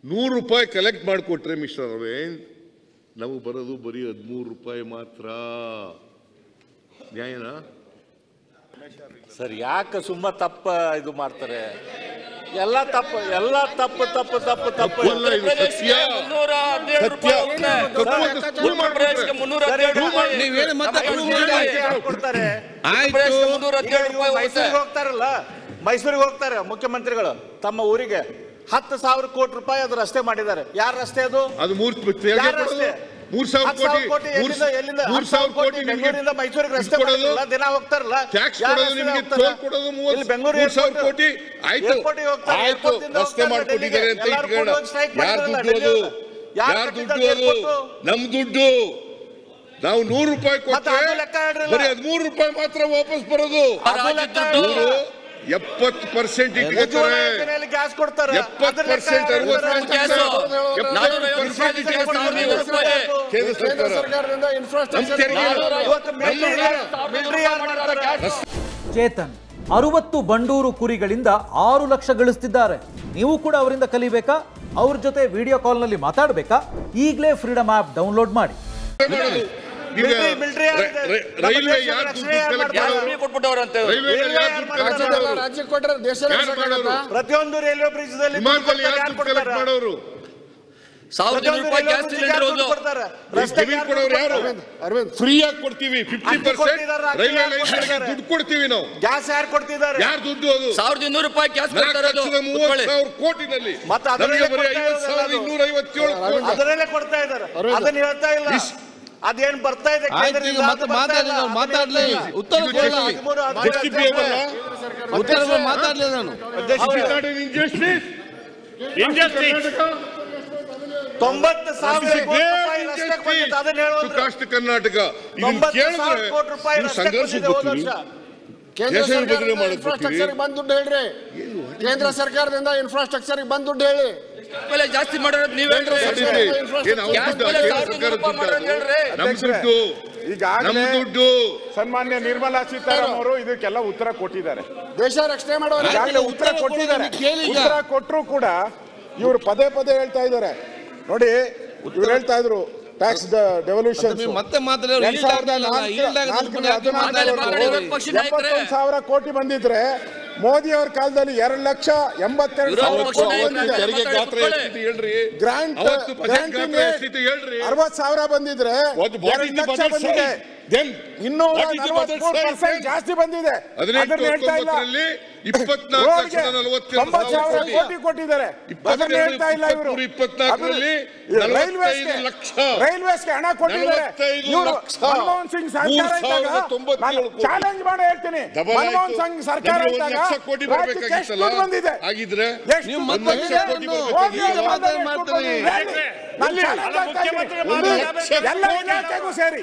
100 ರೂಪಾಯಿ ಕಲೆಕ್ಟ್ ಮಾಡಿಕೊಟ್ರೆ ಮಿಸ್ಟರ್ ಅರವಿಂದ್ ನಮಗೆ ಬರೋದು ಬರೀ 13 ರೂಪಾಯಿ ಮಾತ್ರ. ನ್ಯಾಯನಾ ಸರ್? ಯಾಕೆ ಸುಮ್ಮ ತಪ್ಪ ಇದು ಮಾಡ್ತಾರೆ? ಎಲ್ಲ ತಪ್ಪು, ಎಲ್ಲ ತಪ್ಪು ತಪ್ಪು ತಪ್ಪು ತಪ್ಪು. ಮೈಸೂರಿಗೆ ಹೋಗ್ತಾರೆ ಮುಖ್ಯಮಂತ್ರಿಗಳು ತಮ್ಮ ಊರಿಗೆ 10,000 ಕೋಟಿ ರೂಪಾಯಿ ಅದು ರಸ್ತೆ ಮಾಡಿದ್ದಾರೆ. ಯಾರ ರಸ್ತೆ ಅದು? ಅದು 3,000 ಕೋಟಿ ಬೆಂಗಳೂರಿಂದ ಮೈಸೂರಿಗೆ ರಸ್ತೆ ದಿನ ಹೋಗ್ತಾರಲ್ಲ. ಬೆಂಗಳೂರು ಕೋಟಿ ಆಯ್ತು ರಸ್ತೆ ಮಾಡ್ಕೊಟ್ಟಿದ್ದಾರೆ ಅಂತ ಇಟ್ಕೊಳ್ಳೋಣ. ಯಾರು ದುಡ್ಡು? ಯಾರು ದುಡ್ಡು? ಅದು ನಮ್ ದುಡ್ಡು. ನಾವು 100 ರೂಪಾಯಿ ಕೊಟ್ಟರೆ ಬರೀ 13 ರೂಪಾಯಿ ಮಾತ್ರ ವಾಪಸ್ ಬರೋದು. 70% ಇಟ್ಕೊತಾರೆ, ಗ್ಯಾಸ್ ಕೊಡ್ತಾರೆ, 70% ಚೇತನ್ 60 ಬಂಡೂರು ಕುರಿಗಳಿಂದ 6 ಲಕ್ಷ ಗಳಿಸ್ತಿದ್ದಾರೆ. ನೀವು ಕೂಡ ಅವರಿಂದ ಕಲಿಬೇಕಾ? ಅವ್ರ ಜೊತೆ ವಿಡಿಯೋ ಕಾಲ್ನಲ್ಲಿ ಮಾತಾಡಬೇಕಾ? ಈಗಲೇ ಫ್ರೀಡಮ್ ಆಪ್ ಡೌನ್ಲೋಡ್ ಮಾಡಿ. ರೈಲ್ವೆ ಯಾರು ಪ್ರತಿಯೊಂದು ರೈಲ್ವೆ ಬ್ರಿಡ್ಜ್ ಮಾಡೋರು? 1,200 ರೂಪಾಯಿ ಗ್ಯಾಸ್ ಸಿಲಿಂಡರ್ ಫ್ರೀ ಆಗಿ ಕೊಡ್ತೀವಿ. 50% ರೈಲ್ವೆ ಲೈನ್ ದುಡ್ಡು ಕೊಡ್ತೀವಿ ನಾವು. ಗ್ಯಾಸ್ ಯಾರು ಕೊಡ್ತಿದ್ದಾರೆ? ಯಾರು ದುಡ್ಡು? ಅದು 1,200 ರೂಪಾಯಿ ಗ್ಯಾಸ್ 4,30,000 ಕೋಟಿನಲ್ಲಿ ಅದರಲ್ಲೇ ಕೊಡ್ತಾ ಇದ್ದಾರೆ. ಅದನ್ನ ಹೇಳ್ತಾ ಇಲ್ಲ. ಅದೇನ್ ಬರ್ತಾ ಇದೆ ಕರ್ನಾಟಕ ಇನ್ಫ್ರಾಸ್ಟ್ರಕ್ಚರ್ ಬಂದ್ ದುಡ್ಡು ಹೇಳ್ರಿ. ಕೇಂದ್ರ ಸರ್ಕಾರದಿಂದ ಇನ್ಫ್ರಾಸ್ಟ್ರಕ್ಚರ್ ಬಂದ್ ದುಡ್ಡು ಹೇಳಿ. ಜಾಸ್ತಿ ಮಾಡೋದು ನೀವೇ. ಸನ್ಮಾನ್ಯ ನಿರ್ಮಲಾ ಸೀತಾರಾಮನ್ ಅವರು ಇದಕ್ಕೆಲ್ಲ ಉತ್ತರ ಕೊಟ್ಟಿದ್ದಾರೆ. ದೇಶ ರಕ್ಷಣೆ ಮಾಡೋರು ಉತ್ತರ ಕೊಟ್ಟಿದ್ದಾರೆ. ಉತ್ತರ ಕೊಟ್ಟರು ಕೂಡ ಇವರು ಪದೇ ಪದೇ ಹೇಳ್ತಾ ಇದ್ದಾರೆ. ನೋಡಿ, ಇವ್ರು ಹೇಳ್ತಾ ಇದ್ರು ಟ್ಯಾಕ್ಸ್ ಡೆವಲ್ಯೂಷನ್ 71,000 ಕೋಟಿ ಬಂದಿದ್ರೆ ಮೋದಿ ಅವ್ರ ಕಾಲದಲ್ಲಿ 2,82,000 ಗ್ರಾಂಟ್ 60,000 ಬಂದಿದ್ರೆ 2 ಲಕ್ಷ ಬಂದಿದೆ. ಇನ್ನೂ 44% ಜಾಸ್ತಿ ಬಂದಿದೆ. 90,000 ಕೋಟಿ ಕೊಟ್ಟಿದ್ದಾರೆ. ಅದನ್ನ ಹೇಳ್ತಾ ಇಲ್ಲ ಇವರು. ರೈಲ್ವೇಸ್ಗೆ ಹಣ ಕೊಟ್ಟಿದ್ದಾರೆ. ಮನಮೋಹನ್ ಸಿಂಗ್ ಸರ್ಕಾರ ಇದ್ದಾಗ ಚಾಲೆಂಜ್ ಮಾಡಿ ಹೇಳ್ತೀನಿ, ಮನಮೋಹನ್ ಸಿಂಗ್ ಸರ್ಕಾರ ಇದ್ದಾಗ ಬಂದಿದೆ ಆಗಿದ್ರೆ ಎಲ್ಲ ಸೇರಿ